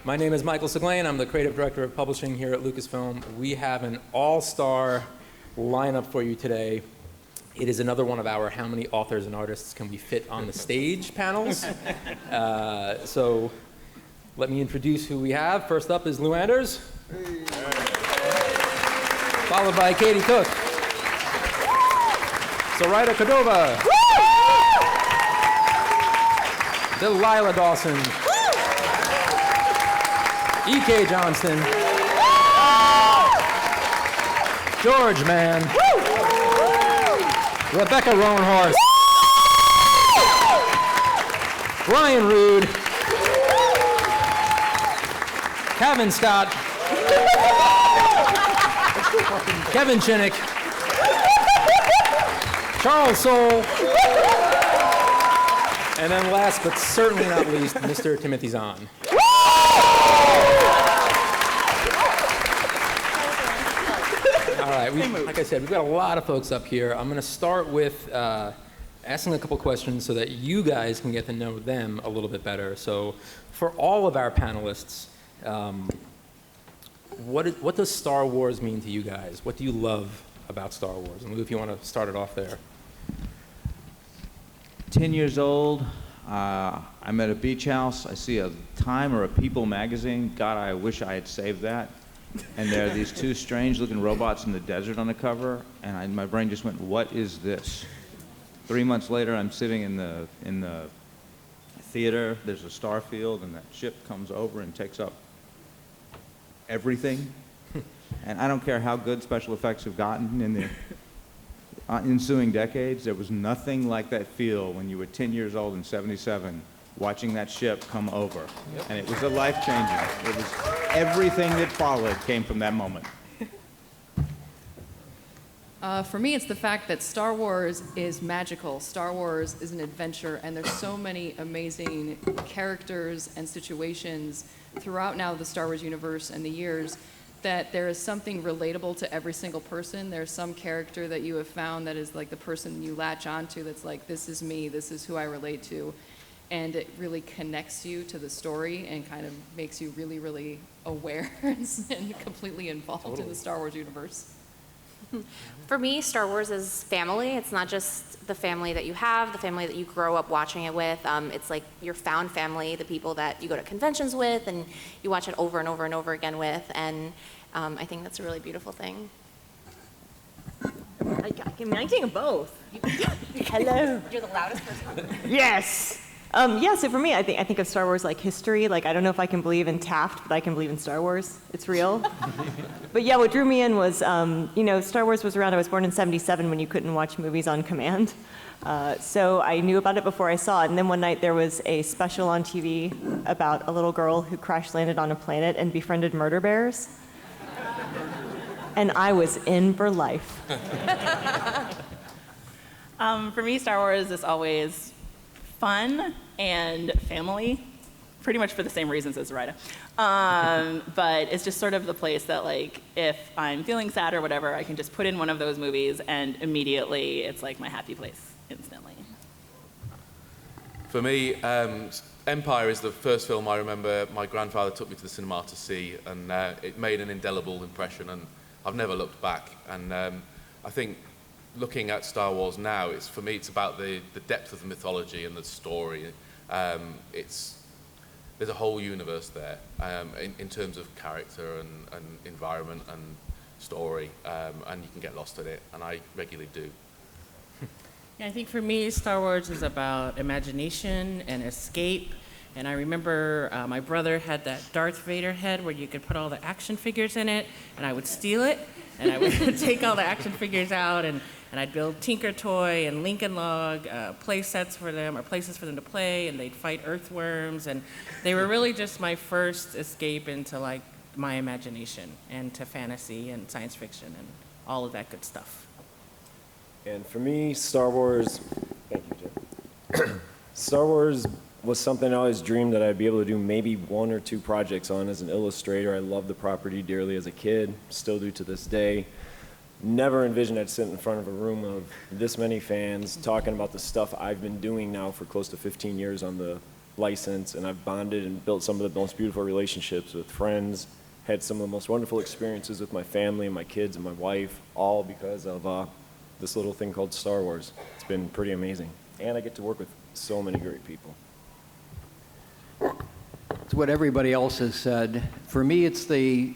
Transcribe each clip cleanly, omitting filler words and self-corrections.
My name is Michael Siglain. I'm the creative director of publishing here at Lucasfilm. We have an all-star lineup for you today. It is another one of our how many authors and artists can we fit on the stage panels. So let me introduce who we have. First up is Lou Anders. Hey. Followed by Katie Cook. Zoraida Córdova. Delilah Dawson. E.K. Johnston. George Mann. Rebecca Roanhorse. Brian Rood. Cavan Scott. Kevin Shinick. Charles Soule. And then last but certainly not least, Mr. Timothy Zahn. All right, like I said, we've got a lot of folks up here. I'm going to start with asking a couple questions so that you guys can get to know them a little bit better. So for all of our panelists, what does Star Wars mean to you guys? What do you love about Star Wars? And Lou, if you want to start it off there. 10 years old, I'm at a beach house. I see a Time or a People magazine. God, I wish I had saved that. And there are these two strange-looking robots in the desert on the cover, and my brain just went, "What is this?" 3 months later, I'm sitting in the theater. There's a star field, and that ship comes over and takes up everything. And I don't care how good special effects have gotten in the ensuing decades. There was nothing like that feel when you were 10 years old in '77. Watching that ship come over. Yep. And it was a life-changing. It was everything that followed came from that moment. For me, it's the fact that Star Wars is magical. Star Wars is an adventure, and there's so many amazing characters and situations throughout now the Star Wars universe and the years that there is something relatable to every single person. There's some character that you have found that is like the person you latch onto that's like, this is me, this is who I relate to. And it really connects you to the story and kind of makes you really, really aware and completely involved in the Star Wars universe. For me, Star Wars is family. It's not just the family that you have, the family that you grow up watching it with. It's like your found family, the people that you go to conventions with and you watch it over and over and over again with. And I think that's a really beautiful thing. I think of both. Hello. You're the loudest person. Yes. Yeah, so for me, I think of Star Wars like history. Like, I don't know if I can believe in Taft, but I can believe in Star Wars. It's real. But yeah, what drew me in was, Star Wars was around. I was born in '77 when you couldn't watch movies on command. So I knew about it before I saw it. And then one night there was a special on TV about a little girl who crash landed on a planet and befriended murder bears. And I was in for life. For me, Star Wars is always fun and family, pretty much for the same reasons as Zoraida. But it's just sort of the place that, like, if I'm feeling sad or whatever, I can just put in one of those movies and immediately it's like my happy place instantly. For me, Empire is the first film I remember my grandfather took me to the cinema to see, and it made an indelible impression, and I've never looked back. And I think looking at Star Wars now, for me, it's about the depth of the mythology and the story. There's a whole universe there in terms of character and environment and story, and you can get lost in it, and I regularly do. Yeah, I think for me, Star Wars is about imagination and escape. And I remember my brother had that Darth Vader head where you could put all the action figures in it, and I would steal it, and I would take all the action figures out, and I'd build Tinker Toy and Lincoln Log play sets for them, or places for them to play, and they'd fight earthworms, and they were really just my first escape into like my imagination and to fantasy and science fiction and all of that good stuff. And for me, Star Wars, thank you, Jim. Star Wars was something I always dreamed that I'd be able to do maybe 1 or 2 projects on as an illustrator. I loved the property dearly as a kid, still do to this day. Never envisioned I'd sit in front of a room of this many fans talking about the stuff I've been doing now for close to 15 years on the license, and I've bonded and built some of the most beautiful relationships with friends, had some of the most wonderful experiences with my family and my kids and my wife, all because of this little thing called Star Wars. It's been pretty amazing. And I get to work with so many great people. It's what everybody else has said. For me, it's the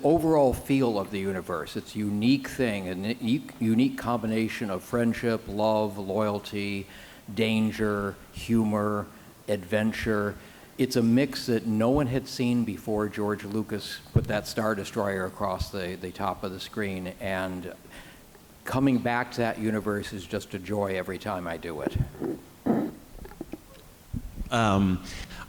overall feel of the universe. It's a unique thing, a unique combination of friendship, love, loyalty, danger, humor, adventure. It's a mix that no one had seen before George Lucas put that Star Destroyer across the top of the screen. And coming back to that universe is just a joy every time I do it.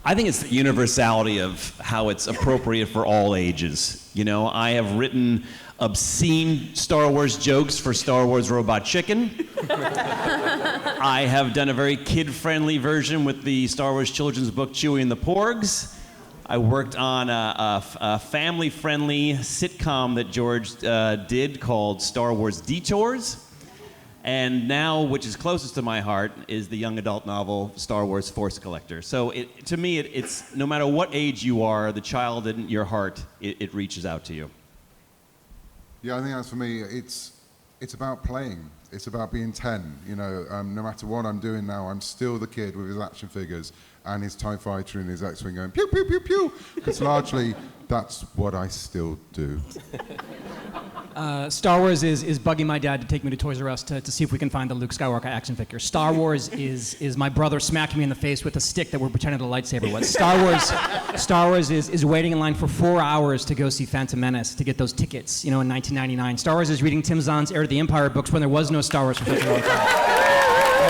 I think it's the universality of how it's appropriate for all ages. You know, I have written obscene Star Wars jokes for Star Wars Robot Chicken. I have done a very kid-friendly version with the Star Wars children's book Chewie and the Porgs. I worked on a family-friendly sitcom that George did called Star Wars Detours. And now, which is closest to my heart, is the young adult novel Star Wars Force Collector. So to me, it's no matter what age you are, the child in your heart, it reaches out to you. Yeah, I think that's for me. It's about playing. It's about being 10. You know, no matter what I'm doing now, I'm still the kid with his action figures and his TIE fighter and his X-wing going pew pew pew pew. Because largely, that's what I still do. Star Wars is bugging my dad to take me to Toys R Us to see if we can find the Luke Skywalker action figure. Star Wars is my brother smacking me in the face with a stick that we're pretending the lightsaber was. Star Wars is waiting in line for 4 hours to go see Phantom Menace to get those tickets, you know, in 1999. Star Wars is reading Tim Zahn's Heir to the Empire books when there was no Star Wars for such a long time.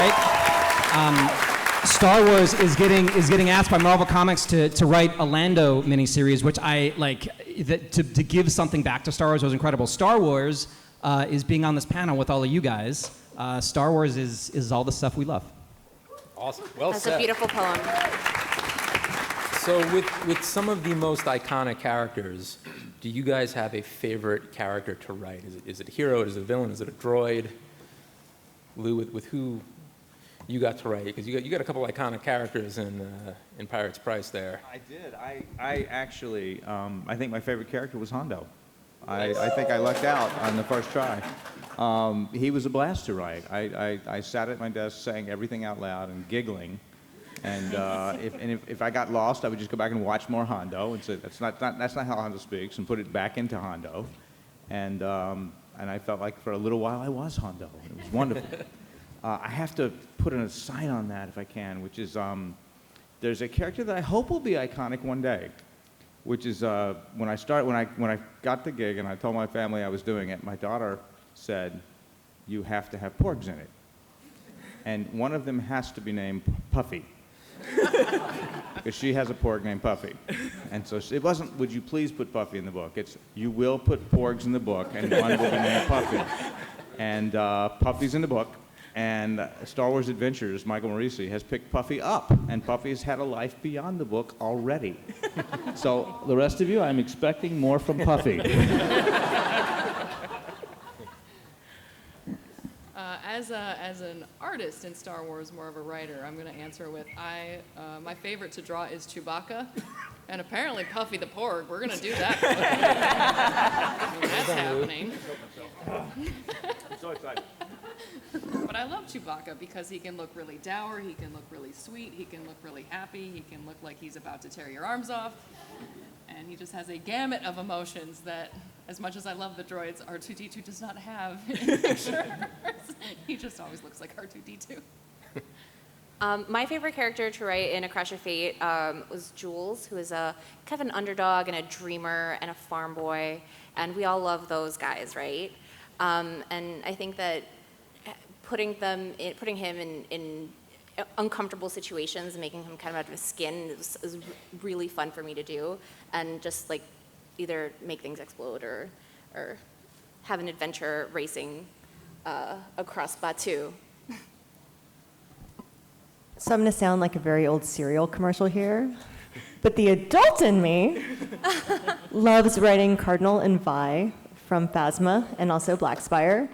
Right? Star Wars is getting asked by Marvel Comics to write a Lando miniseries, which I like. To give something back to Star Wars was incredible. Star Wars is being on this panel with all of you guys. Star Wars is all the stuff we love. Awesome. Well That's said. a beautiful poem. So with some of the most iconic characters, do you guys have a favorite character to write? Is it a hero? Is it a villain? Is it a droid? Lou, with who you got to write? Because you got a couple iconic characters in Pirate's Price there. I did. I actually, I think my favorite character was Hondo. I think I lucked out on the first try. He was a blast to write. I sat at my desk saying everything out loud and giggling. And if I got lost, I would just go back and watch more Hondo and say, that's not how Hondo speaks, and put it back into Hondo. And I felt like for a little while I was Hondo. It was wonderful. I have to put an aside on that if I can, which is there's a character that I hope will be iconic one day, which is when I got the gig and I told my family I was doing it, my daughter said, "You have to have porgs in it, and one of them has to be named Puffy." Because she has a porg named Puffy. And so it wasn't, "Would you please put Puffy in the book?" It's, "You will put porgs in the book, and one will be named Puffy." And Puffy's in the book. And Star Wars Adventures, Michael Morisi, has picked Puffy up. And Puffy's had a life beyond the book already. So the rest of you, I'm expecting more from Puffy. As an artist in Star Wars, more of a writer, I'm going to answer with my favorite to draw is Chewbacca, and apparently Puffy the Porg. We're going to do that. That's happening. I'm so excited. But I love Chewbacca because he can look really dour, he can look really sweet, he can look really happy, he can look like he's about to tear your arms off, and he just has a gamut of emotions that, as much as I love the droids, R2-D2 does not have in pictures. He just always looks like R2-D2. My favorite character to write in A Crash of Fate was Jules, who is a kind of an underdog and a dreamer and a farm boy, and we all love those guys, right? And I think that putting him in uncomfortable situations and making him kind of out of his skin is really fun for me to do, and just like either make things explode or have an adventure racing across Batuu. So I'm going to sound like a very old cereal commercial here, but the adult in me loves writing Cardinal and Vi from Phasma and also Black Spire.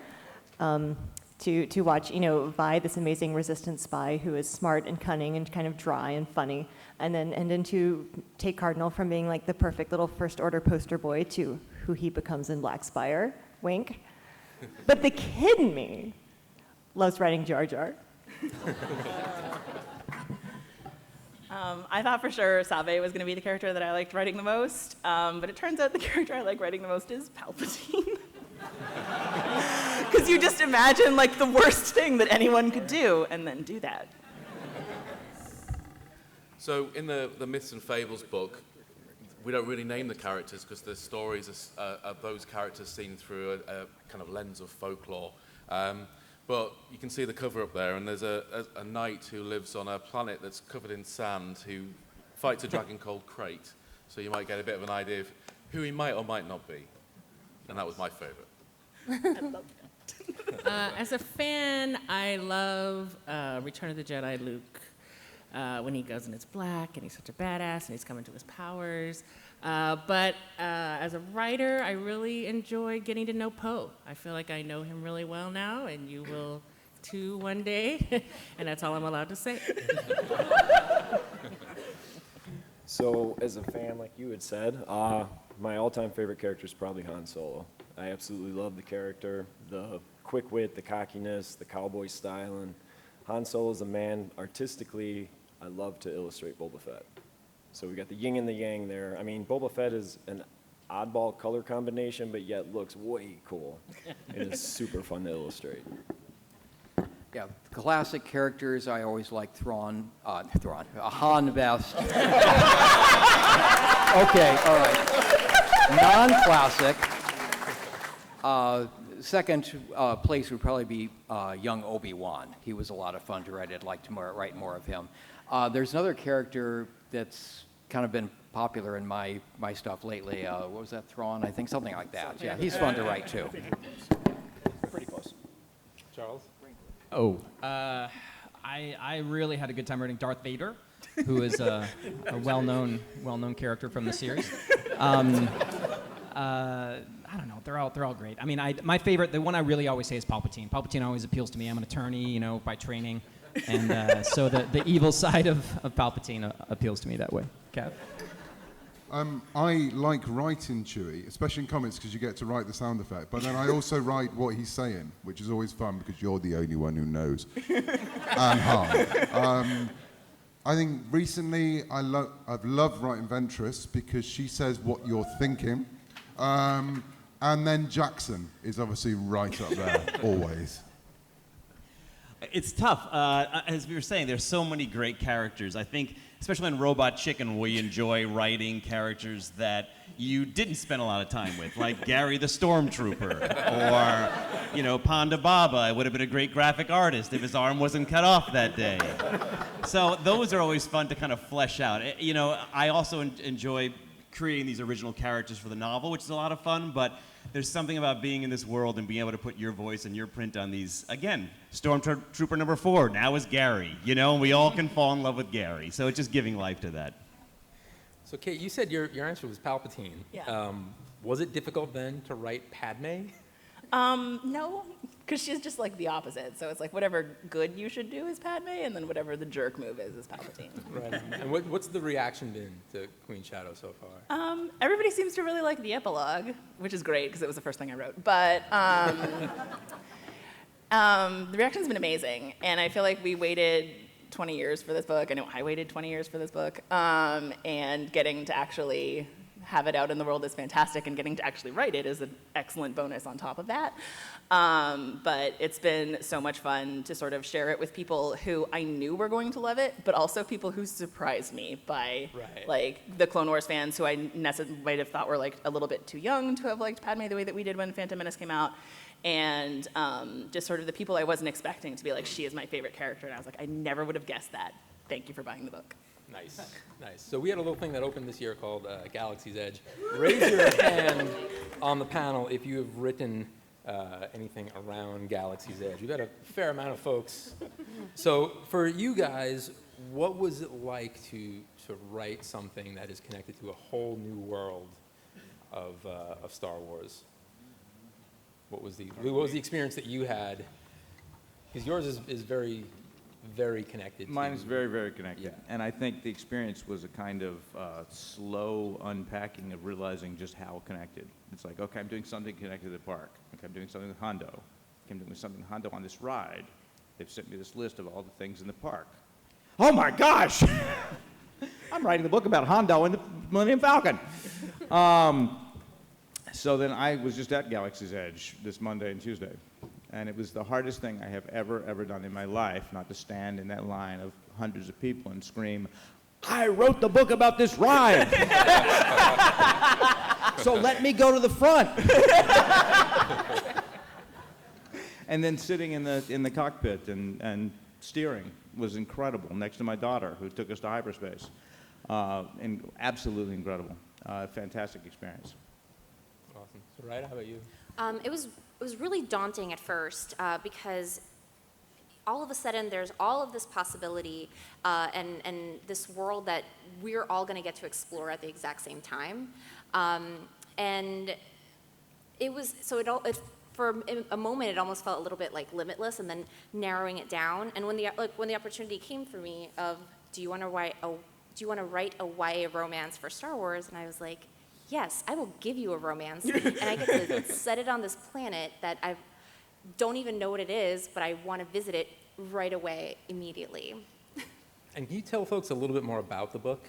to watch, you know, Vi, this amazing resistance spy who is smart and cunning and kind of dry and funny, and then to take Cardinal from being like the perfect little First Order poster boy to who he becomes in Black Spire, wink. But the kid in me loves writing Jar Jar. I thought for sure Sabe was going to be the character that I liked writing the most, but it turns out the character I like writing the most is Palpatine. Because you just imagine like the worst thing that anyone could do and then do that. So in the Myths and Fables book, we don't really name the characters because the stories are those characters seen through a kind of lens of folklore. But you can see the cover up there, and there's a knight who lives on a planet that's covered in sand who fights a dragon called Crate. So you might get a bit of an idea of who he might or might not be. And that was my favorite. As a fan, I love Return of the Jedi Luke. When he goes and it's black and he's such a badass and he's coming to his powers. But as a writer, I really enjoy getting to know Poe. I feel like I know him really well now, and you will too one day, and that's all I'm allowed to say. So, as a fan, like you had said, my all-time favorite character is probably Han Solo. I absolutely love the character, the quick wit, the cockiness, the cowboy style, and Han Solo's a man. Artistically, I love to illustrate Boba Fett. So we got the yin and the yang there. I mean, Boba Fett is an oddball color combination, but yet looks way cool. It is super fun to illustrate. Yeah, classic characters, I always like Han best. Okay, all right. Non-classic. Second place would probably be young Obi-Wan. He was a lot of fun to write. I'd like to write more of him. There's another character that's kind of been popular in my stuff lately. What was that, Thrawn? I think something like that. Yeah, he's fun to write too. Pretty close. Charles? Oh, I really had a good time writing Darth Vader, who is a well-known character from the series. I don't know. They're all great. I mean, my favorite, the one I really always say is Palpatine. Palpatine always appeals to me. I'm an attorney, you know, by training, and so the evil side of Palpatine appeals to me that way. Cav? I like writing Chewie, especially in comics because you get to write the sound effect. But then I also write what he's saying, which is always fun because you're the only one who knows. And Han. I think recently I've loved writing Ventress because she says what you're thinking. And then Jackson is obviously right up there, always. It's tough. As we were saying, there's so many great characters. I think, especially in Robot Chicken, we enjoy writing characters that you didn't spend a lot of time with, like Gary the Stormtrooper, or, you know, Ponda Baba. It would have been a great graphic artist if his arm wasn't cut off that day. So those are always fun to kind of flesh out. You know, I also enjoy creating these original characters for the novel, which is a lot of fun, but there's something about being in this world and being able to put your voice and your print on these. Again, Stormtrooper number 4 now is Gary, you know, and we all can fall in love with Gary, so it's just giving life to that. So, Kate, you said your answer was Palpatine. Yeah. Was it difficult then to write Padme? No, because she's just like the opposite. So it's like whatever good you should do is Padme, and then whatever the jerk move is Palpatine. Right. And what's the reaction been to Queen Shadow so far? Everybody seems to really like the epilogue, which is great because it was the first thing I wrote. But the reaction's been amazing, and I feel like we waited 20 years for this book. I know I waited 20 years for this book, and getting to actually have it out in the world is fantastic, and getting to actually write it is an excellent bonus on top of that. But it's been so much fun to sort of share it with people who I knew were going to love it, but also people who surprised me by like the Clone Wars fans who I might have thought were like a little bit too young to have liked Padme the way that we did when Phantom Menace came out. And just sort of the people I wasn't expecting to be like, she is my favorite character. And I was like, I never would have guessed that. Thank you for buying the book. Nice, nice. So we had a little thing that opened this year called Galaxy's Edge. Raise your hand on the panel if you have written anything around Galaxy's Edge. We've got a fair amount of folks. So for you guys, what was it like to write something that is connected to a whole new world of Star Wars? What was the experience that you had Because yours is very, very connected. Mine to, is very, very connected. Yeah. And I think the experience was a kind of slow unpacking of realizing just how connected. It's like, okay, I'm doing something connected to the park. Okay, I'm doing something with Hondo. Okay, I'm doing something with Hondo on this ride. They've sent me this list of all the things in the park. Oh my gosh! I'm writing the book about Hondo and the Millennium Falcon. So then I was just at Galaxy's Edge this Monday and Tuesday. And it was the hardest thing I have ever done in my life, not to stand in that line of hundreds of people and scream, I wrote the book about this ride! So let me go to the front! And then sitting in the cockpit and steering was incredible, next to my daughter, who took us to hyperspace. And absolutely incredible. Fantastic experience. Awesome. Zoraida, how about you? It was really daunting at first because all of a sudden there's all of this possibility and this world that we're all going to get to explore at the exact same time. And it was, for a moment it almost felt a little bit like limitless, and then narrowing it down. And when the opportunity came for me of, do you want to write a YA romance for Star Wars? And I was like, yes, I will give you a romance, and I get to set it on this planet that I don't even know what it is, but I want to visit it right away, immediately. And can you tell folks a little bit more about the book?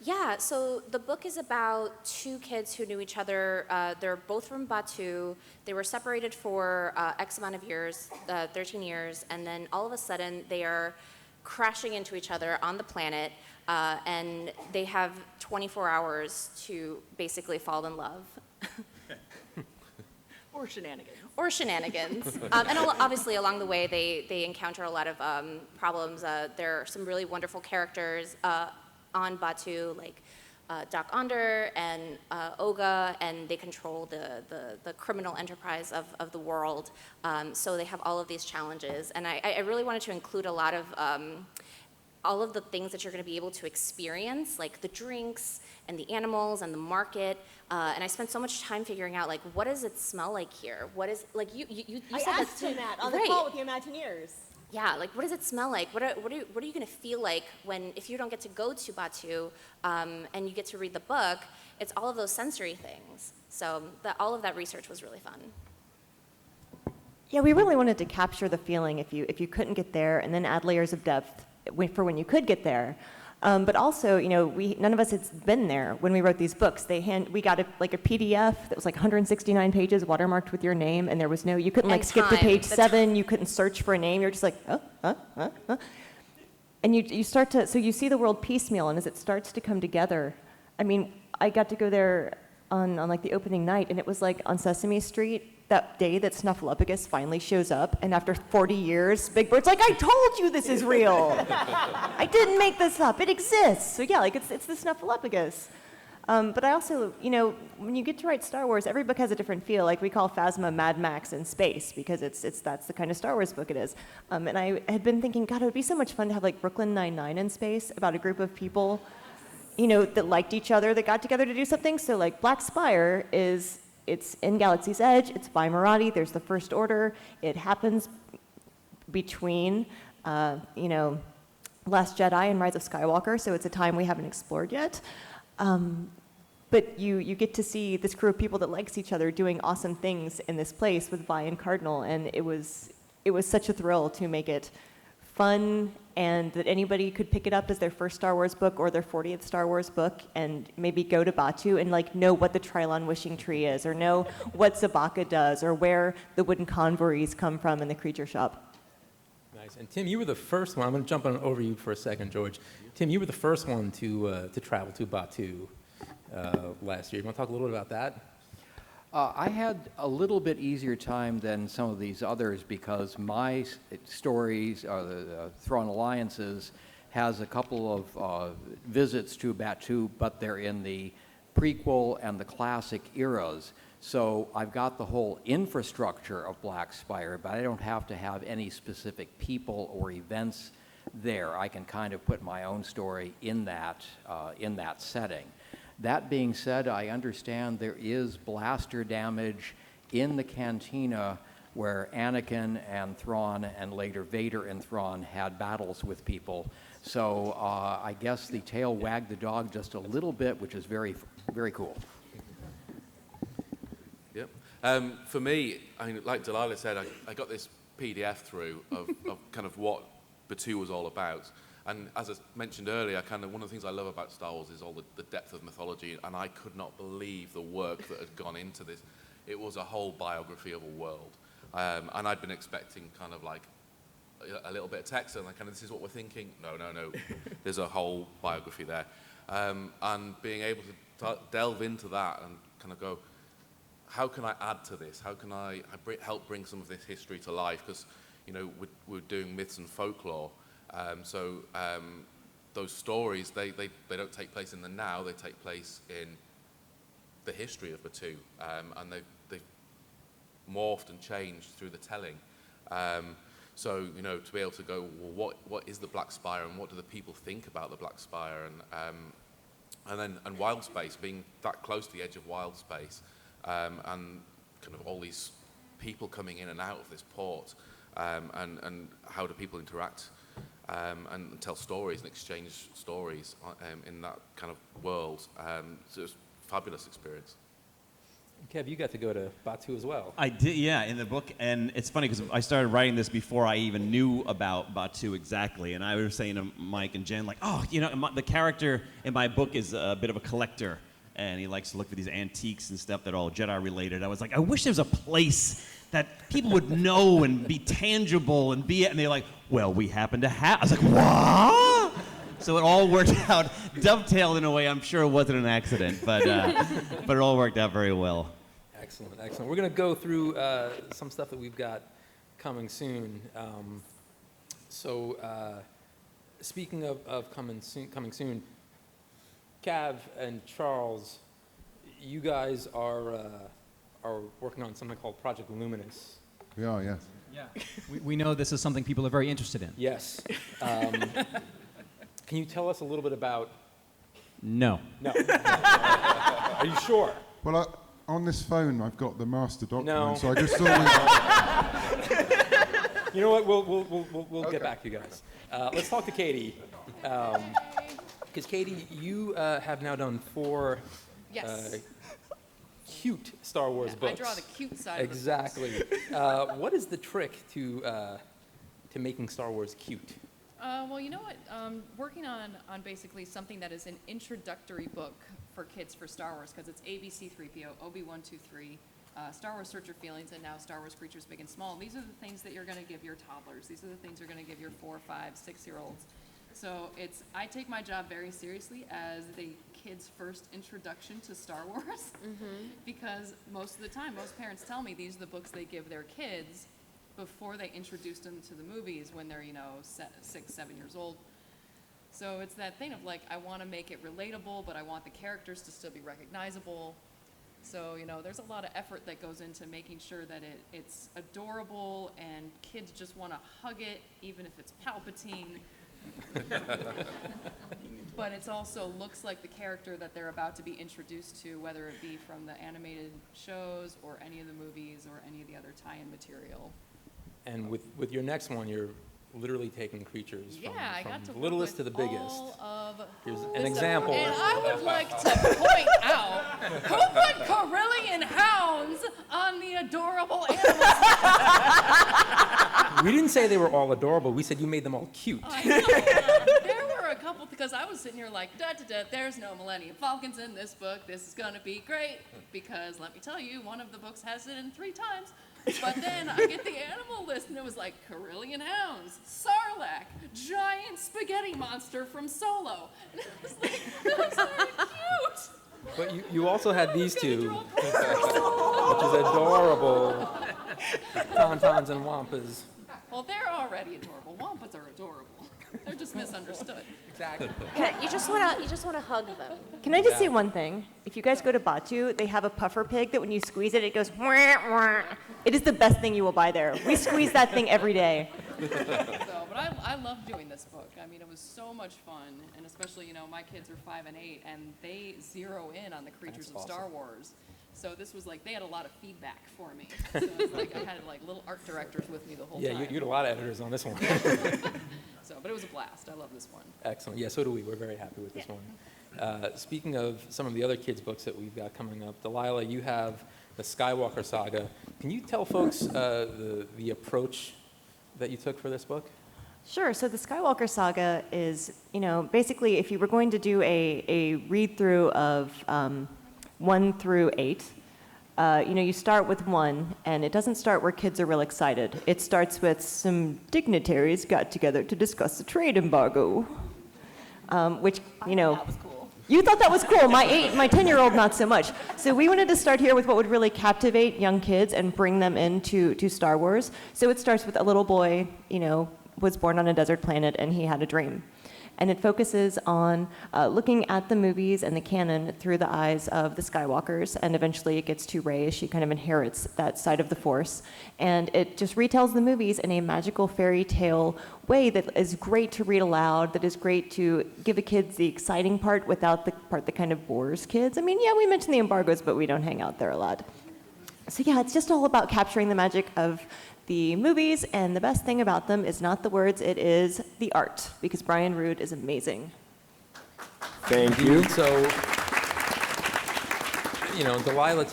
Yeah, so the book is about two kids who knew each other. They're both from Batuu. They were separated for X amount of years, 13 years, and then all of a sudden they are crashing into each other on the planet, and they have 24 hours to basically fall in love. Or shenanigans. Or shenanigans. And obviously along the way they encounter a lot of problems. There are some really wonderful characters on Batuu, like Doc Onder and Oga, and they control the criminal enterprise of the world. So they have all of these challenges. And I really wanted to include a lot of all of the things that you're going to be able to experience, like the drinks and the animals and the market. And I spent so much time figuring out, like, what does it smell like here? What is, like, you I said asked him that on the right. call with the Imagineers. Yeah, like, what does it smell like? What are you going to feel like if you don't get to go to Batuu and you get to read the book? It's all of those sensory things. So all of that research was really fun. Yeah, we really wanted to capture the feeling if you couldn't get there, and then add layers of depth for when you could get there. But also, none of us had been there when we wrote these books. We got a PDF that was like 169 pages, watermarked with your name, and there was you couldn't skip to page 7. You couldn't search for a name. You're just like, and you start to, so you see the world piecemeal, and as it starts to come together, I mean, I got to go there on like the opening night, and it was like on Sesame Street, that day that Snuffleupagus finally shows up, and after 40 years, Big Bird's like, I told you this is real. I didn't make this up. It exists. So yeah, it's the Snuffleupagus. But I also, when you get to write Star Wars, every book has a different feel. Like we call Phasma Mad Max in space because that's the kind of Star Wars book it is. And I had been thinking, God, it would be so much fun to have like Brooklyn Nine-Nine in space about a group of people, that liked each other, that got together to do something. So like Black Spire it's in Galaxy's Edge, it's by Marathi, there's the First Order, it happens between, Last Jedi and Rise of Skywalker, so it's a time we haven't explored yet. But you get to see this crew of people that likes each other doing awesome things in this place with Vi and Cardinal, and it was such a thrill to make it fun, and that anybody could pick it up as their first Star Wars book or their 40th Star Wars book and maybe go to Batuu and know what the Trilon Wishing Tree is, or know what Zabaka does, or where the wooden convoys come from in the creature shop. Nice. And Tim, you were the first one. I'm going to jump on over you for a second, George. Tim, you were the first one to travel to Batuu last year. You want to talk a little bit about that? I had a little bit easier time than some of these others because my stories, the Thrawn Alliances, has a couple of visits to Batuu, but they're in the prequel and the classic eras. So I've got the whole infrastructure of Black Spire, but I don't have to have any specific people or events there. I can kind of put my own story in that setting. That being said, I understand there is blaster damage in the cantina where Anakin and Thrawn and later Vader and Thrawn had battles with people. So I guess the tail wagged the dog just a little bit, which is very, very cool. Yep. For me, I mean, like Delilah said, I got this PDF through of kind of what Batuu was all about. And as I mentioned earlier, kind of one of the things I love about Star Wars is all the depth of mythology, and I could not believe the work that had gone into this. It was a whole biography of a world. And I'd been expecting kind of like a little bit of text, and like, kind of, this is what we're thinking. No. There's a whole biography there. And being able to delve into that and kind of go, how can I add to this? How can I help bring some of this history to life? Because, you know, we're doing myths and folklore. So those stories, they don't take place in the now, they take place in the history of Batuu. And they've morphed and changed through the telling. So, you know, to be able to go, well, what is the Black Spire, and what do the people think about the Black Spire? And Wild Space, being that close to the edge of Wild Space, and kind of all these people coming in and out of this port, and how do people interact and tell stories and exchange stories in that kind of world. So it was a fabulous experience. Kev, you got to go to Batuu as well. I did, yeah, in the book. And it's funny because I started writing this before I even knew about Batuu exactly. And I was saying to Mike and Jen, like, oh, you know, the character in my book is a bit of a collector. And he likes to look for these antiques and stuff that are all Jedi related. I was like, I wish there was a place that people would know and be tangible and be, and they're like, well, we happen to have. I was like, what? So it all worked out, dovetailed in a way. I'm sure it wasn't an accident, but it all worked out very well. Excellent. We're going to go through some stuff that we've got coming soon. Speaking of coming soon, Cav and Charles, you guys are working on something called Project Luminous. We are, yes. Yeah. We know this is something people are very interested in. Yes. Can you tell us a little bit about? No. Are you sure? Well, on this phone, I've got the master document, No. so I just thought You know what? We'll get back to you guys. Let's talk to Katie. Because Katie, you have now done 4 Yes. cute Star Wars books. I draw the cute side Exactly. of the books. What is the trick to making Star Wars cute? Well, you know what? Working on basically something that is an introductory book for kids for Star Wars, because it's ABC-3PO, OB-123, Star Wars Search Your Feelings, and now Star Wars Creatures Big and Small. These are the things that you're going to give your toddlers. These are the things you're going to give your 4, 5, 6-year-olds. So I take my job very seriously as the kids' first introduction to Star Wars, because most of the time, most parents tell me these are the books they give their kids before they introduce them to the movies when they're, 6, 7 years old. So it's that thing of like, I want to make it relatable, but I want the characters to still be recognizable. So, there's a lot of effort that goes into making sure that it's adorable and kids just want to hug it, even if it's Palpatine. But it also looks like the character that they're about to be introduced to, whether it be from the animated shows or any of the movies or any of the other tie-in material. And with your next one, you're literally taking creatures I got to from littlest to the biggest. all of Here's an this example. And I would like to point out who put Carillion hounds on the adorable animals. We didn't say they were all adorable. We said you made them all cute. I know. There were a couple, because I was sitting here like, there's no Millennium Falcons in this book. This is going to be great. Because let me tell you, one of the books has it in 3 times. But then I get the animal list, and it was like Carillion hounds, Sarlacc, giant spaghetti monster from Solo. And it was like, that's very cute. But you also had these two, which is adorable. Tauntauns and Wampas. Well, they're already adorable. Wampas are adorable. They're just misunderstood. Exactly. You just want to hug them. Can I just say one thing? If you guys go to Batuu, they have a puffer pig that when you squeeze it, it goes wah, wah. It is the best thing you will buy there. We squeeze that thing every day. But I love doing this book. I mean, it was so much fun, and especially, my kids are 5 and 8, and they zero in on the creatures of Star Wars. So this was like, they had a lot of feedback for me. So it was like, I had like little art directors with me the whole Yeah, time. you had a lot of editors on this one. So, but it was a blast. I love this one. Excellent. Yeah, so do we. We're very happy with this one. Speaking of some of the other kids' books that we've got coming up, Delilah, you have the Skywalker saga. Can you tell folks the approach that you took for this book? Sure. So the Skywalker saga is, basically if you were going to do a read-through of 1 through 8, you start with 1, and it doesn't start where kids are real excited. It starts with some dignitaries got together to discuss the trade embargo, which, That was cool. You thought that was cool. My 10-year-old, not so much. So we wanted to start here with what would really captivate young kids and bring them into Star Wars. So it starts with a little boy, was born on a desert planet, and he had a dream. And it focuses on looking at the movies and the canon through the eyes of the Skywalkers, and eventually it gets to Rey as she kind of inherits that side of the Force. And it just retells the movies in a magical fairy tale way that is great to read aloud, that is great to give the kids the exciting part without the part that kind of bores kids. I mean, yeah, we mention the embargoes, but we don't hang out there a lot. So yeah, it's just all about capturing the magic of the movies, and the best thing about them is not the words, it is the art, because Brian Rood is amazing. Thank you. So, Delilah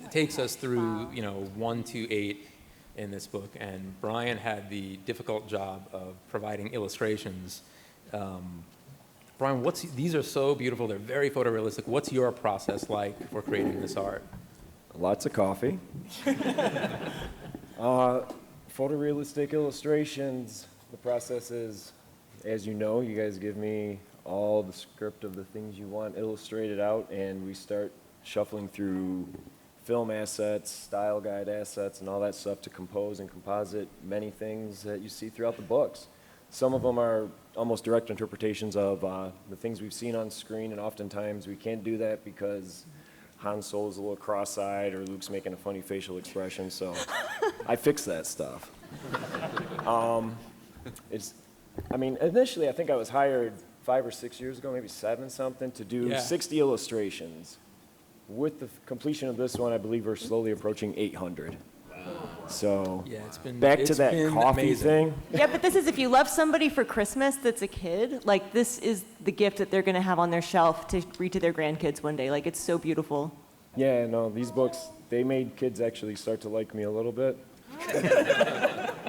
takes us through, 1 to 8 in this book, and Brian had the difficult job of providing illustrations. Brian, these are so beautiful, they're very photorealistic. What's your process like for creating this art? Lots of coffee. Photorealistic illustrations, the process is, as you know, you guys give me all the script of the things you want illustrated out, and we start shuffling through film assets, style guide assets, and all that stuff to compose and composite many things that you see throughout the books. Some of them are almost direct interpretations of the things we've seen on screen, and oftentimes we can't do that because Han Solo's a little cross-eyed or Luke's making a funny facial expression, so I fix that stuff. Initially I think I was hired 5 or 6 years ago, maybe 7 something, to do 60 illustrations. With the completion of this one, I believe we're slowly approaching 800. So yeah, back to that coffee thing. Yeah, but this is if you love somebody for Christmas that's a kid, like this is the gift that they're going to have on their shelf to read to their grandkids one day. Like it's so beautiful. Yeah, no, these books, they made kids actually start to like me a little bit.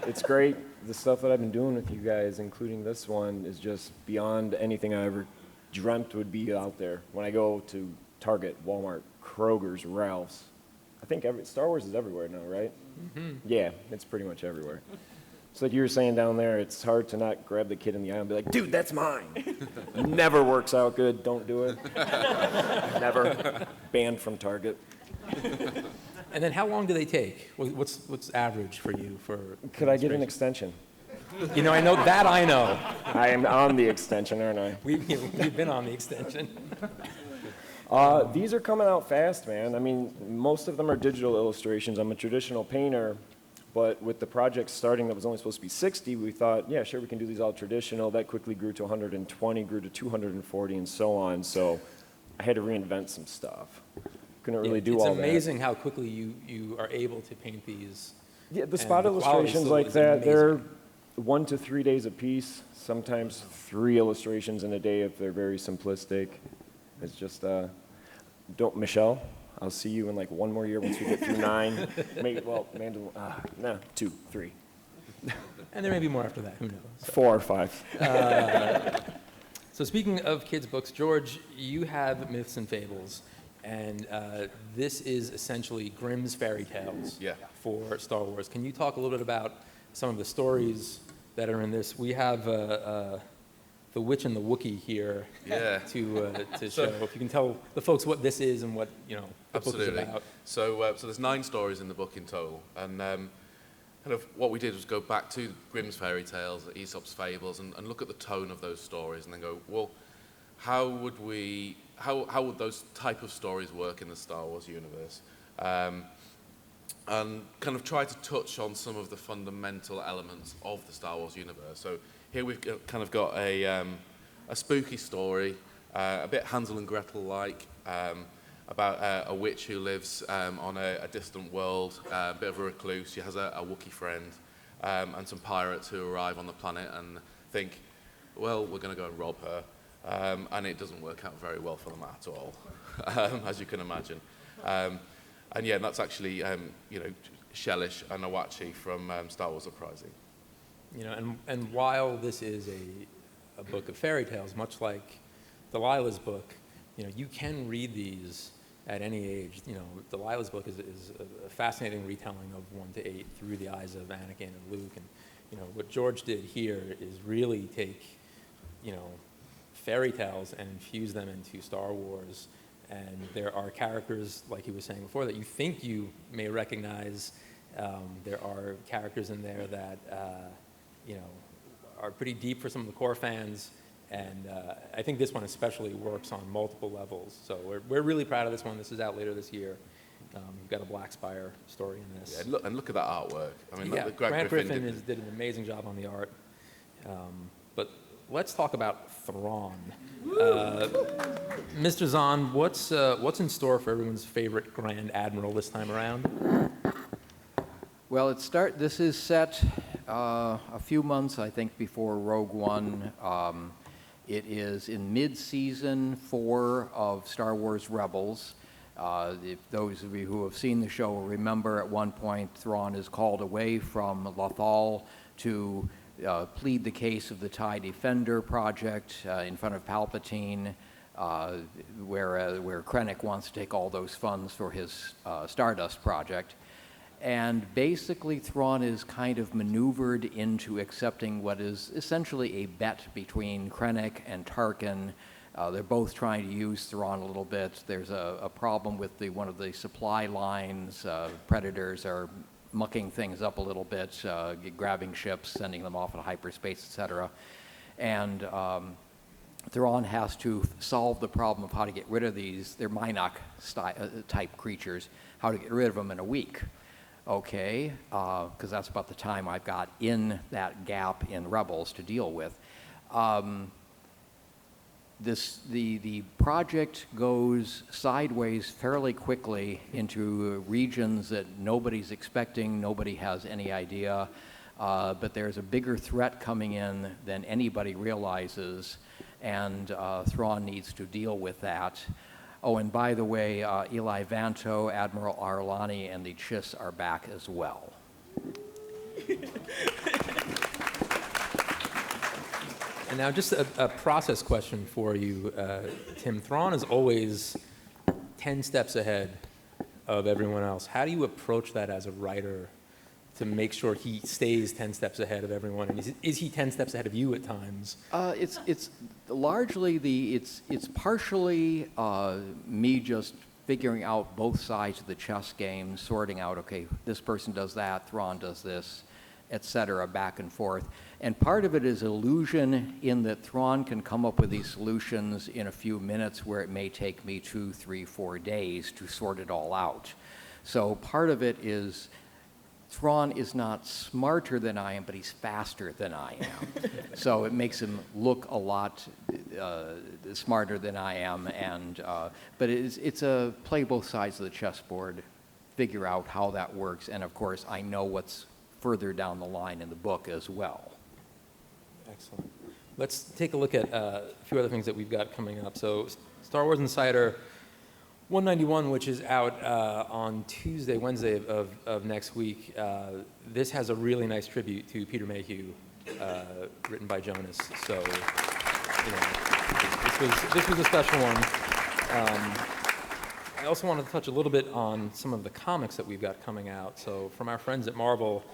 It's great. The stuff that I've been doing with you guys, including this one, is just beyond anything I ever dreamt would be out there. When I go to Target, Walmart, Kroger's, Ralph's, I think Star Wars is everywhere now, right? Mm-hmm. Yeah, it's pretty much everywhere. It's like you were saying down there, it's hard to not grab the kid in the eye and be like, dude, that's mine. Never works out good. Don't do it. Never. Banned from Target. And then how long do they take? What's average for you for? Could I get an extension? I know that I know. I am on the extension, aren't I? We've been on the extension. These are coming out fast, man. I mean, most of them are digital illustrations. I'm a traditional painter, but with the project starting that was only supposed to be 60, we thought, yeah, sure, we can do these all traditional. That quickly grew to 120, grew to 240, and so on. So I had to reinvent some stuff. Couldn't really do all that. It's amazing how quickly you are able to paint these. Yeah, the spot illustrations like that, they're 1 to 3 days a piece, sometimes 3 illustrations in a day if they're very simplistic. It's just, Michelle, I'll see you in like 1 more year once we get through 9. Maybe, no, 2, 3. And there may be more after that, who knows? 4 or 5. So speaking of kids' books, George, you have Myths and Fables, and this is essentially Grimm's fairy tales for Star Wars. Can you talk a little bit about some of the stories that are in this? We have the Witch and the Wookiee here to show. If you can tell the folks what this is and what the book is about. So there's 9 stories in the book in total, and kind of what we did was go back to Grimm's fairy tales, Aesop's fables, and look at the tone of those stories, and then go, well, how would those type of stories work in the Star Wars universe? And kind of try to touch on some of the fundamental elements of the Star Wars universe. So here we've kind of got a spooky story, a bit Hansel and Gretel-like, about a witch who lives on a distant world, a bit of a recluse. She has a Wookiee friend, and some pirates who arrive on the planet and think, well, we're going to go and rob her. And it doesn't work out very well for them at all, as you can imagine. And yeah, that's actually, you know, Shelish and Awachi from Star Wars Uprising. You know, and while this is a book of fairy tales, much like Delilah's book, you know, you can read these at any age. You know, Delilah's book is a fascinating retelling of 1 to 8 through the eyes of Anakin and Luke. And, you know, what George did here is really take, you know, fairy tales and infuse them into Star Wars. And there are characters, like he was saying before, that you think you may recognize. There are characters in there that, you know, are pretty deep for some of the core fans. And I think this one especially works on multiple levels. So we're really proud of this one. This is out later this year. We've got a Black Spire story in this. Yeah, and look at that artwork. I mean, yeah, Grant Griffin did an amazing job on the art. But let's talk about Thrawn. Mr. Zahn, what's in store for everyone's favorite Grand Admiral this time around? Well, this is set a few months, I think, before Rogue One. It is in mid-season 4 of Star Wars Rebels. If those of you who have seen the show will remember, at one point Thrawn is called away from Lothal to plead the case of the TIE Defender project in front of Palpatine, where Krennic wants to take all those funds for his Stardust project. And basically, Thrawn is kind of maneuvered into accepting what is essentially a bet between Krennic and Tarkin. They're both trying to use Thrawn a little bit. There's a problem with one of the supply lines. Predators are mucking things up a little bit, grabbing ships, sending them off into hyperspace, etc. And Thrawn has to solve the problem of how to get rid of they're Mynock-type creatures, how to get rid of them in a week. Okay, because that's about the time I've got in that gap in Rebels to deal with. The project goes sideways fairly quickly into regions that nobody's expecting, nobody has any idea, but there's a bigger threat coming in than anybody realizes, and Thrawn needs to deal with that. Oh, and by the way, Eli Vanto, Admiral Arlani, and the Chiss are back as well. And now just a process question for you, Tim. Thrawn is always 10 steps ahead of everyone else. How do you approach that as a writer to make sure he stays 10 steps ahead of everyone? And is he 10 steps ahead of you at times? It's largely it's partially me just figuring out both sides of the chess game, sorting out, okay, this person does that, Thrawn does this, etc., back and forth. And part of it is illusion in that Thrawn can come up with these solutions in a few minutes where it may take me 2, 3, 4 days to sort it all out. So part of it is Thrawn is not smarter than I am, but he's faster than I am. So it makes him look a lot smarter than I am. And but it's a play both sides of the chessboard, figure out how that works. And of course, I know what's further down the line in the book as well. Excellent. Let's take a look at a few other things that we've got coming up. So Star Wars Insider 191, which is out on Wednesday of next week. This has a really nice tribute to Peter Mayhew, written by Jonas. So, you know, this was a special one. I also wanted to touch a little bit on some of the comics that we've got coming out. So from our friends at Marvel,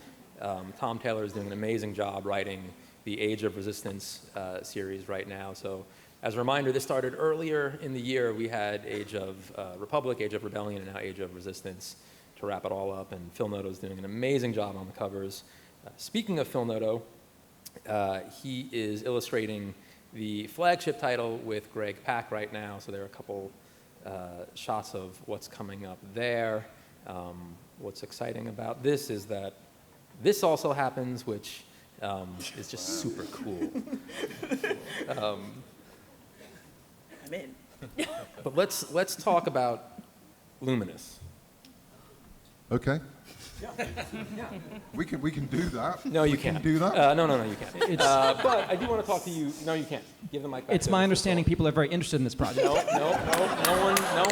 Tom Taylor is doing an amazing job writing the Age of Resistance series right now. So as a reminder, this started earlier in the year. We had Age of Republic, Age of Rebellion, and now Age of Resistance to wrap it all up. And Phil Noto's doing an amazing job on the covers. Speaking of Phil Noto, he is illustrating the flagship title with Greg Pak right now. So there are a couple shots of what's coming up there. What's exciting about this is that this also happens, which is just super cool. I'm in. But let's talk about Luminous. Okay. We can do that. No, you we can't. Can do that. No, you can't. But I do want to talk to you. No, you can't. Give the mic back. It's my understanding people are very interested in this project. No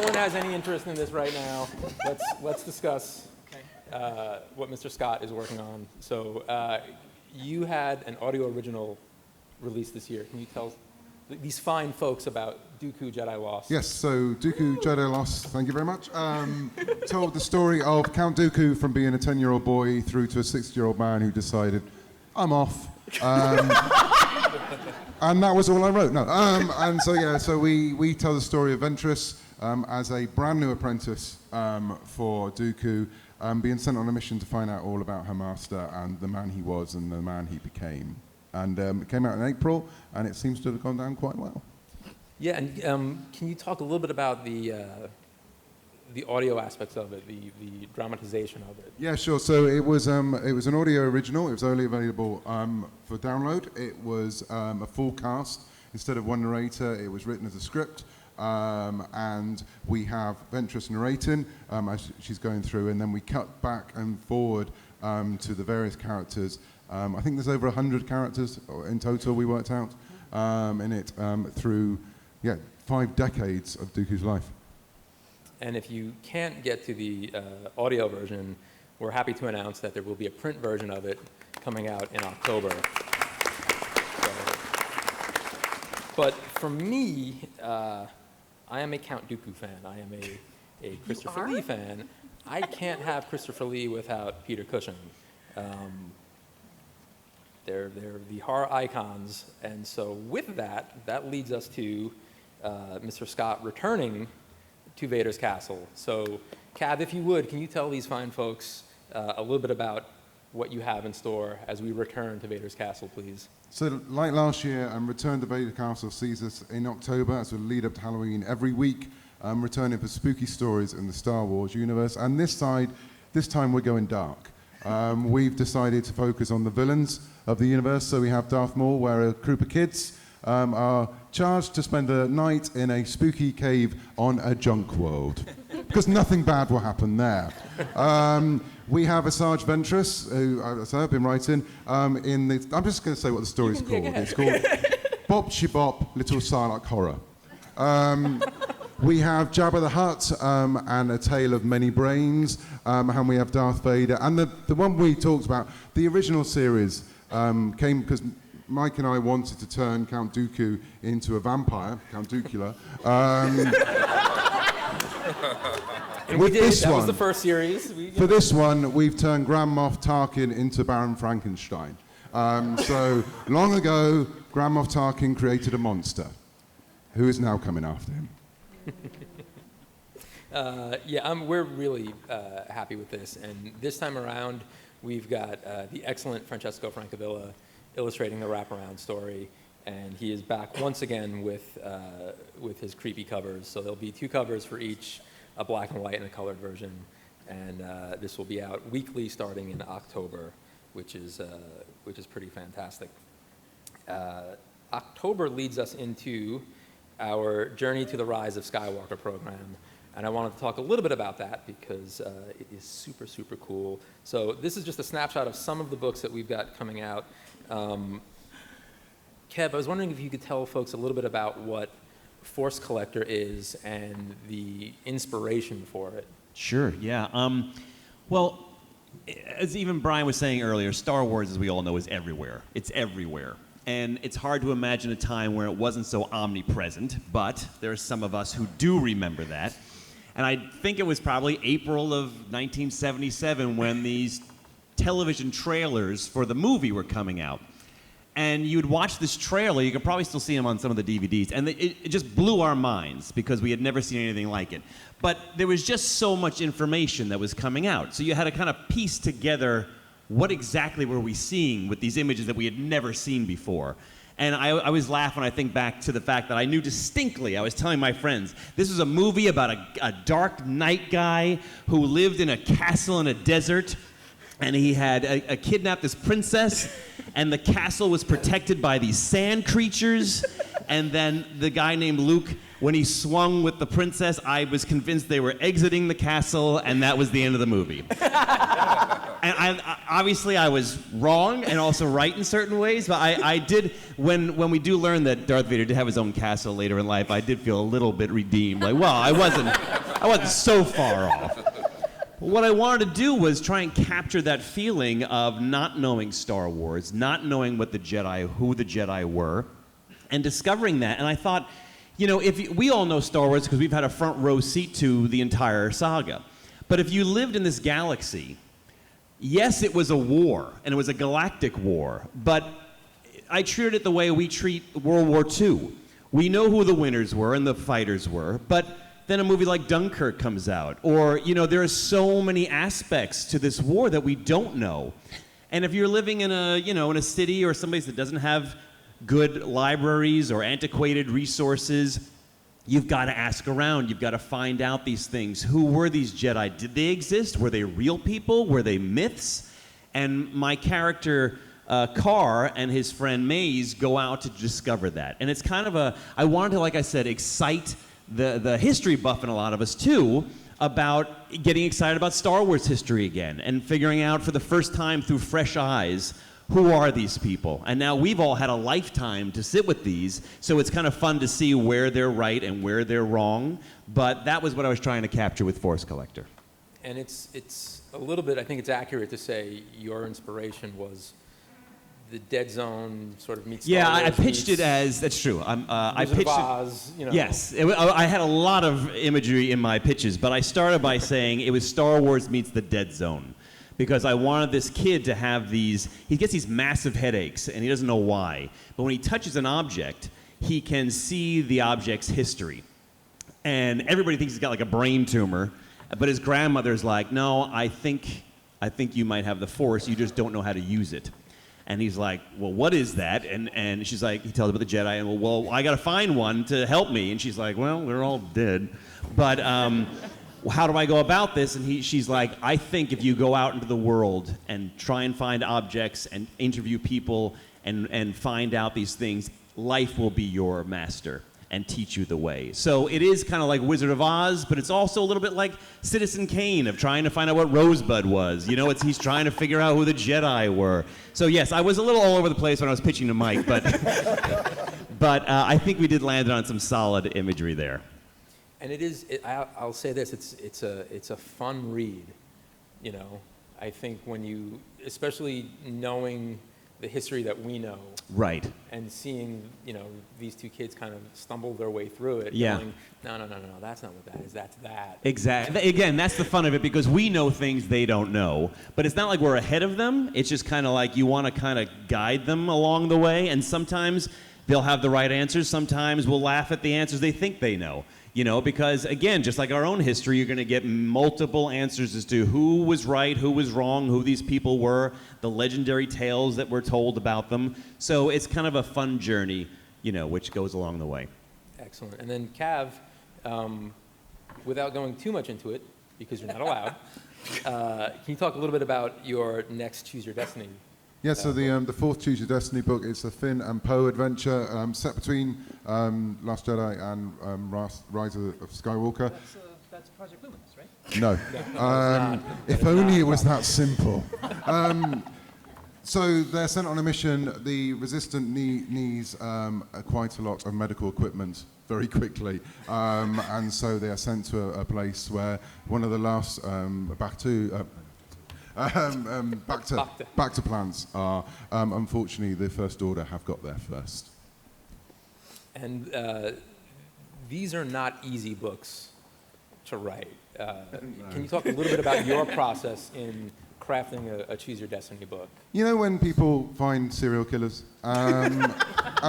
one has any interest in this right now. Let's discuss what Mr. Scott is working on. So you had an audio original released this year. Can you tell these fine folks about DOOKU Jedi Lost? Yes, so DOOKU Jedi Lost, thank you very much, told the story of Count Dooku from being a 10-year-old boy through to a 60-year-old man who decided, I'm off. And that was all I wrote. No. And so we tell the story of Ventress as a brand new apprentice for Dooku, being sent on a mission to find out all about her master and the man he was and the man he became. And it came out in April, and it seems to have gone down quite well. Yeah, and can you talk a little bit about the audio aspects of it, the dramatization of it? Yeah, sure. So it was an audio original. It was only available for download. It was a full cast. Instead of one narrator, it was written as a script. And we have Ventress narrating as she's going through, and then we cut back and forward to the various characters. I think there's over 100 characters in total we worked out in it through 5 decades of Dooku's life. And if you can't get to the audio version, we're happy to announce that there will be a print version of it coming out in October. But for me, I am a Count Dooku fan. I am a Christopher Lee fan. I can't have Christopher Lee without Peter Cushing. They're the horror icons, and so with that leads us to Mr. Scott returning to Vader's castle. So, Cav, if you would, can you tell these fine folks a little bit about what you have in store as we return to Vader's castle, please? So, like last year, Return to Vader Castle sees us in October as we lead up to Halloween every week, returning for spooky stories in the Star Wars universe. And this time we're going dark. We've decided to focus on the villains of the universe. So we have Darth Maul, where a group of kids are charged to spend a night in a spooky cave on a junk world, because nothing bad will happen there. We have a Sarge Ventress, who I've been writing, I'm just going to say what the story's called. It's called Bop She Bop, Little Sarlacc Horror. We have Jabba the Hutt and A Tale of Many Brains, and we have Darth Vader. And the one we talked about, the original series, came because Mike and I wanted to turn Count Dooku into a vampire, Count Dookula. And we did. That was the first series. For this one, we've turned Grand Moff Tarkin into Baron Frankenstein. So long ago, Grand Moff Tarkin created a monster who is now coming after him. We're really happy with this, and this time around we've got the excellent Francesco Francavilla illustrating the wraparound story, and he is back once again with his creepy covers. So there'll be 2 covers for each, a black and white and a colored version, and this will be out weekly starting in October, which is pretty fantastic. October leads us into our Journey to the Rise of Skywalker program. And I wanted to talk a little bit about that because it is super, super cool. So this is just a snapshot of some of the books that we've got coming out. Kev, I was wondering if you could tell folks a little bit about what Force Collector is and the inspiration for it. Sure, yeah. Well, as even Brian was saying earlier, Star Wars, as we all know, is everywhere. It's everywhere. And it's hard to imagine a time where it wasn't so omnipresent, but there are some of us who do remember that. And I think it was probably April of 1977 when these television trailers for the movie were coming out. And you'd watch this trailer, you could probably still see them on some of the DVDs, and it just blew our minds because we had never seen anything like it. But there was just so much information that was coming out. So you had to kind of piece together what exactly were we seeing with these images that we had never seen before. And I always laugh when I think back to the fact that I knew distinctly, I was telling my friends, this was a movie about a dark night guy who lived in a castle in a desert, and he had kidnapped this princess, and the castle was protected by these sand creatures, and then the guy named Luke, when he swung with the princess, I was convinced they were exiting the castle, and that was the end of the movie. And obviously I was wrong and also right in certain ways, but I did, when we do learn that Darth Vader did have his own castle later in life, I did feel a little bit redeemed. Like, well, I wasn't so far off. What I wanted to do was try and capture that feeling of not knowing Star Wars, not knowing who the Jedi were, and discovering that. And I thought, you know, we all know Star Wars because we've had a front row seat to the entire saga. But if you lived in this galaxy, yes, it was a war, and it was a galactic war, but I treated it the way we treat World War II. We know who the winners were and the fighters were, but then a movie like Dunkirk comes out, or, you know, there are so many aspects to this war that we don't know. And if you're living in a city or someplace that doesn't have good libraries or antiquated resources, you've got to ask around. You've got to find out these things. Who were these Jedi? Did they exist? Were they real people? Were they myths? And my character, Carr, and his friend Maze go out to discover that. And it's kind of I wanted to, like I said, excite the history buff in a lot of us too, about getting excited about Star Wars history again and figuring out for the first time through fresh eyes, who are these people? And now we've all had a lifetime to sit with these, so it's kind of fun to see where they're right and where they're wrong. But that was what I was trying to capture with Force Collector. And it's a little bit, I think it's accurate to say your inspiration was the Dead Zone sort of meets Star Wars I pitched meets it as, that's true. I Wizard of pitched Oz, it, you know. yes. I had a lot of imagery in my pitches, but I started by saying it was Star Wars meets the Dead Zone. Because I wanted this kid to have he gets these massive headaches, and he doesn't know why. But when he touches an object, he can see the object's history. And everybody thinks he's got like a brain tumor, but his grandmother's like, no, I think you might have the Force, you just don't know how to use it. And he's like, well, what is that? And she's like, he tells about the Jedi, and well, I gotta find one to help me. And she's like, well, they're all dead. But how do I go about this? And she's like, I think if you go out into the world and try and find objects and interview people and find out these things, life will be your master and teach you the way. So it is kind of like Wizard of Oz, but it's also a little bit like Citizen Kane of trying to find out what Rosebud was. You know, he's trying to figure out who the Jedi were. So yes, I was a little all over the place when I was pitching to Mike, but I think we did land on some solid imagery there. And I'll say this, it's a fun read, you know. I think when you, especially knowing the history that we know. Right. And seeing, you know, these two kids kind of stumble their way through it. Yeah. Going, no, that's not what that is, that's that. Exactly. Again, that's the fun of it, because we know things they don't know. But it's not like we're ahead of them. It's just kind of like you want to kind of guide them along the way. And sometimes they'll have the right answers. Sometimes we'll laugh at the answers they think they know. You know, because again, just like our own history, you're going to get multiple answers as to who was right, who was wrong, who these people were, the legendary tales that were told about them. So it's kind of a fun journey, you know, which goes along the way. Excellent. And then Cav, without going too much into it, because you're not allowed, can you talk a little bit about your next Choose Your Destiny? Yeah, so the fourth Choose Your Destiny book, it's a Finn and Poe adventure set between Last Jedi and Rise of Skywalker. That's Project Luminous, right? No. If only it was that simple. So they're sent on a mission. The Resistant needs quite a lot of medical equipment very quickly. And so they are sent to a place where one of the last back to plants are, unfortunately, the First Order have got there first. And these are not easy books to write. Can you talk a little bit about your process in crafting a Choose Your Destiny book? You know when people find serial killers and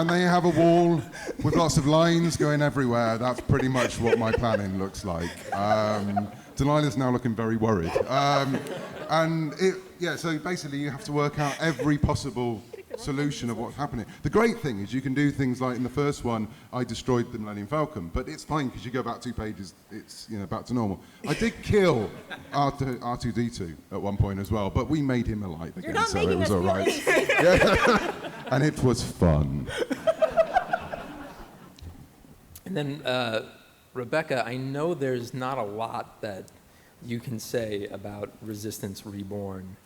they have a wall with lots of lines going everywhere? That's pretty much what my planning looks like. Delilah's now looking very worried. So basically you have to work out every possible solution of what's happening. The great thing is you can do things like in the first one, I destroyed the Millennium Falcon, but it's fine because you go back 2 pages, it's back to normal. I did kill R2D2 at one point as well, but we made him a light again, not so it making was us all feel right. any safer. Yeah. And it was fun. And then, Rebecca, I know there's not a lot that you can say about Resistance Reborn,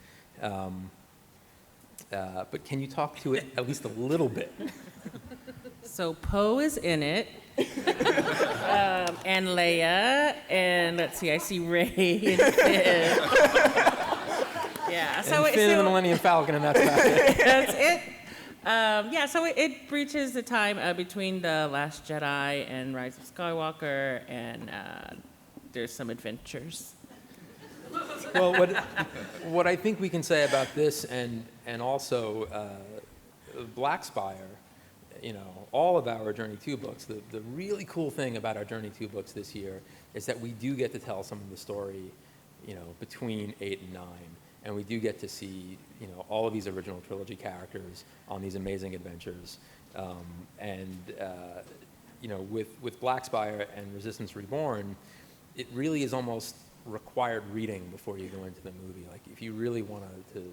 but can you talk to it at least a little bit? So Poe is in it, and Leia, and let's see, I see Rey and Finn. Yeah, so And Finn and the Millennium Falcon, and that's about it. that's it. Yeah, so it breaches the time between The Last Jedi and Rise of Skywalker, and there's some adventures. Well, what I think we can say about this, and also Black Spire, you know, all of our Journey 2 books, the really cool thing about our Journey 2 books this year is that we do get to tell some of the story, you know, between 8 and 9. And we do get to see, you know, all of these original trilogy characters on these amazing adventures. You know, with Black Spire and Resistance Reborn, it really is almost required reading before you go into the movie. Like, if you really wanted to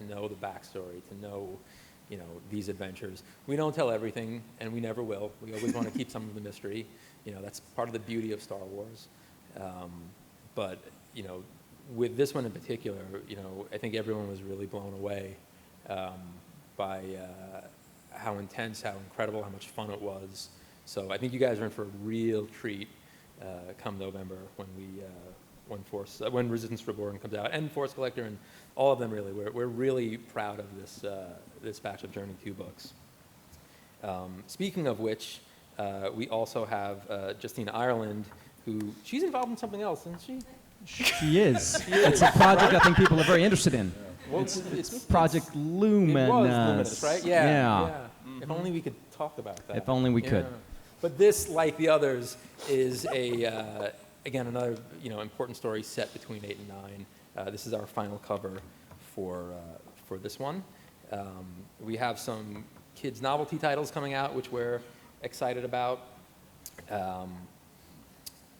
know the backstory, to know, you know, these adventures. We don't tell everything, and we never will. We always want to keep some of the mystery. You know, that's part of the beauty of Star Wars. But, you know, with this one in particular, you know, I think everyone was really blown away by how intense, how incredible, how much fun it was. So I think you guys are in for a real treat come November when Resistance Reborn comes out, and Force Collector, and all of them really. We're really proud of this batch of Journey 2 books. Speaking of which, we also have Justine Ireland, who she's involved in something else, isn't she? She is. It's a project I think people are very interested in. Well, It's Project Luminous. It was Luminous, right? Yeah. Mm-hmm. If only we could talk about that. If only we could. But this, like the others, is again, another, you know, important story set between 8 and 9. This is our final cover for this one. We have some kids' novelty titles coming out, which we're excited about.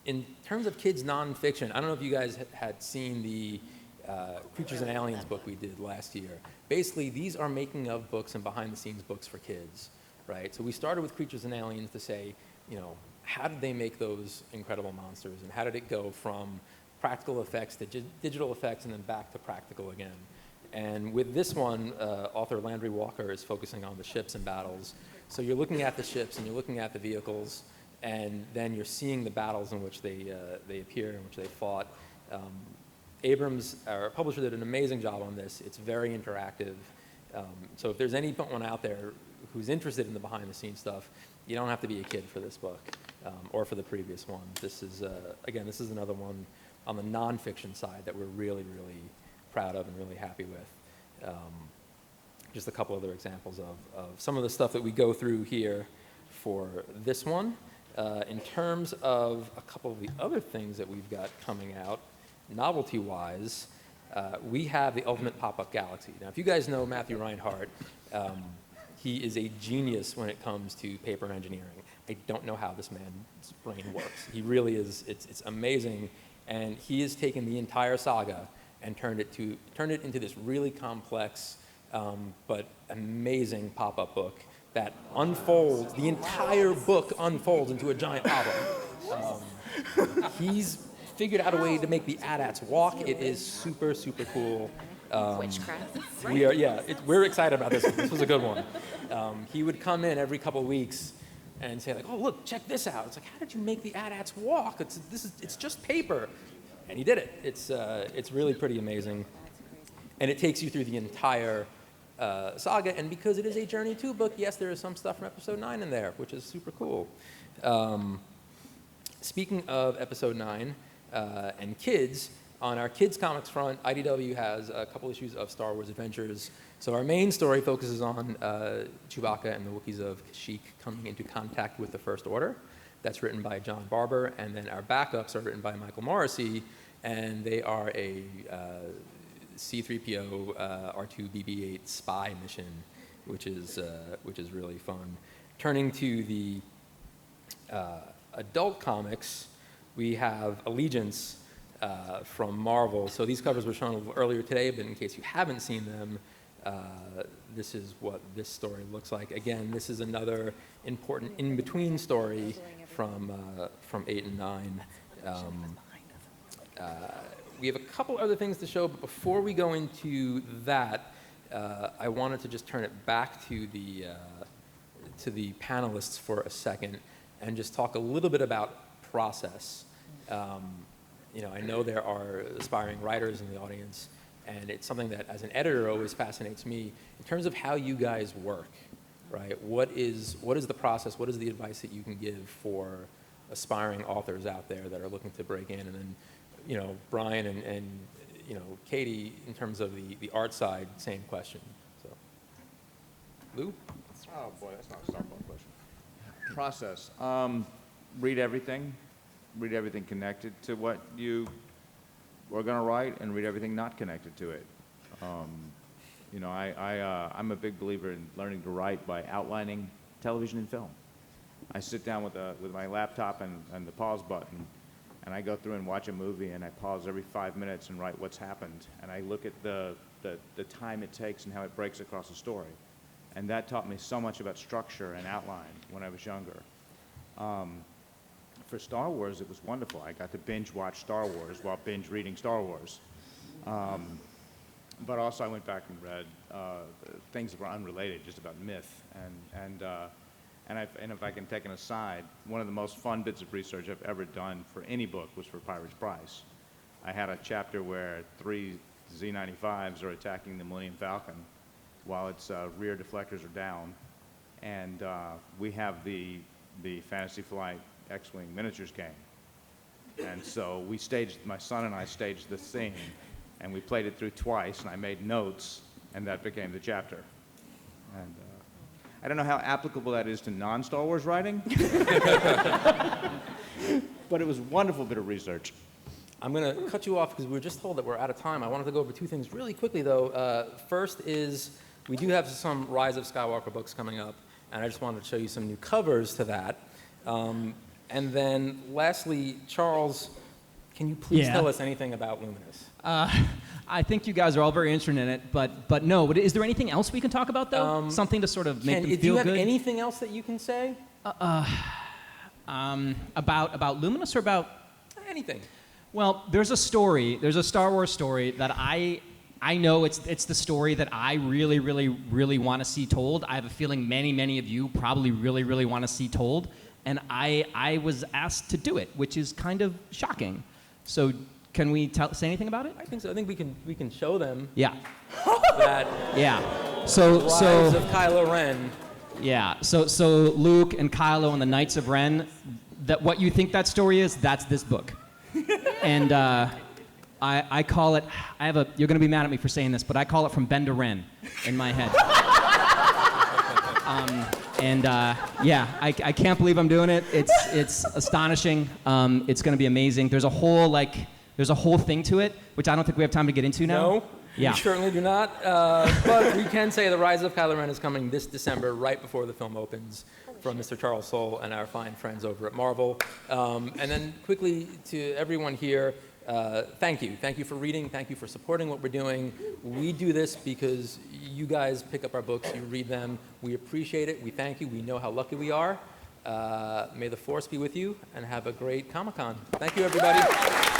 In terms of kids' nonfiction, I don't know if you guys had seen the Creatures and Aliens book we did last year. Basically, these are making of books and behind-the-scenes books for kids, right? So we started with Creatures and Aliens to say, you know, how did they make those incredible monsters, and how did it go from practical effects to digital effects and then back to practical again? And with this one, author Landry Walker is focusing on the ships and battles. So you're looking at the ships and you're looking at the vehicles, and then you're seeing the battles in which they appeared, in which they fought. Abrams, our publisher, did an amazing job on this. It's very interactive. So if there's anyone out there who's interested in the behind-the-scenes stuff, you don't have to be a kid for this book or for the previous one. This is, again, this is another one on the nonfiction side that we're really, really proud of and really happy with. Just a couple other examples of some of the stuff that we go through here for this one. In terms of a couple of the other things that we've got coming out, novelty-wise, we have the Ultimate Pop-Up Galaxy. Now, if you guys know Matthew Reinhardt, he is a genius when it comes to paper engineering. I don't know how this man's brain works. He really is. It's amazing, and he has taken the entire saga and turned it into this really complex but amazing pop-up book that unfolds. The entire book unfolds into a giant album. He's figured out a way to make the AT-ATs walk. It is super, super cool. Witchcraft. We're excited about this one. This was a good one. He would come in every couple of weeks and say, like, oh, look, check this out. It's like, how did you make the AT-ATs walk? It's just paper. And he did it. It's really pretty amazing. And it takes you through the entire saga. And because it is a Journey 2 book, yes, there is some stuff from Episode 9 in there, which is super cool. Speaking of Episode 9 and kids, on our kids comics front, IDW has a couple issues of Star Wars Adventures. So our main story focuses on Chewbacca and the Wookiees of Kashyyyk coming into contact with the First Order. That's written by John Barber, and then our backups are written by Michael Morrissey, and they are a C-3PO R2-BB-8 spy mission, which is really fun. Turning to the adult comics, we have Allegiance, from Marvel. So these covers were shown a little earlier today, but in case you haven't seen them, this is what this story looks like. Again, this is another important in-between story from 8 and 9. We have a couple other things to show, but before we go into that, I wanted to just turn it back to the panelists for a second and just talk a little bit about process. You know, I know there are aspiring writers in the audience, and it's something that, as an editor, always fascinates me in terms of how you guys work, right? What is the process? What is the advice that you can give for aspiring authors out there that are looking to break in? And then, you know, Brian and you know, Katie, in terms of the art side, same question. So, Lou? Oh boy, that's not a softball question. Process. Read everything. Read everything connected to what you were going to write, and read everything not connected to it. You know, I'm a big believer in learning to write by outlining television and film. I sit down with my laptop and the pause button, and I go through and watch a movie, and I pause every 5 minutes and write what's happened, and I look at the time it takes and how it breaks across a story. And that taught me so much about structure and outline when I was younger. For Star Wars, it was wonderful. I got to binge watch Star Wars while binge reading Star Wars. But also I went back and read things that were unrelated, just about myth. And if I can take an aside, one of the most fun bits of research I've ever done for any book was for Pirate's Price. I had a chapter where 3 Z-95s are attacking the Millennium Falcon while its rear deflectors are down. And we have the Fantasy Flight X-Wing miniatures game. And so my son and I staged this scene, and we played it through twice, and I made notes, and that became the chapter. And I don't know how applicable that is to non-Star Wars writing, but it was a wonderful bit of research. I'm going to cut you off because we were just told that we're out of time. I wanted to go over 2 things really quickly, though. First is we do have some Rise of Skywalker books coming up, and I just wanted to show you some new covers to that. And then lastly, Charles, can you please tell us anything about Luminous? I think you guys are all very interested in it, but no. But is there anything else we can talk about, though? Something to sort of make them feel good? Do you have anything else that you can say? About Luminous or about? Anything. Well, there's a story. There's a Star Wars story that I know it's the story that I really, really, really want to see told. I have a feeling many of you probably really, really want to see told. And I was asked to do it, which is kind of shocking. So can we say anything about it? I think so. I think we can show them. Yeah. That. Yeah. So Rise of Kylo Ren. Yeah. So Luke and Kylo and the Knights of Ren. That what you think that story is, that's this book. And I call it. You're going to be mad at me for saying this, but I call it From Ben to Ren in my head. I can't believe I'm doing it. It's astonishing. It's going to be amazing. There's a whole thing to it, which I don't think we have time to get into now. No, we certainly do not. But we can say The Rise of Kylo Ren is coming this December, right before the film opens, from Mr. Charles Soule and our fine friends over at Marvel. And then quickly to everyone here, thank you. Thank you for reading. Thank you for supporting what we're doing. We do this because you guys pick up our books, you read them. We appreciate it. We thank you. We know how lucky we are. May the Force be with you, and have a great Comic-Con. Thank you, everybody.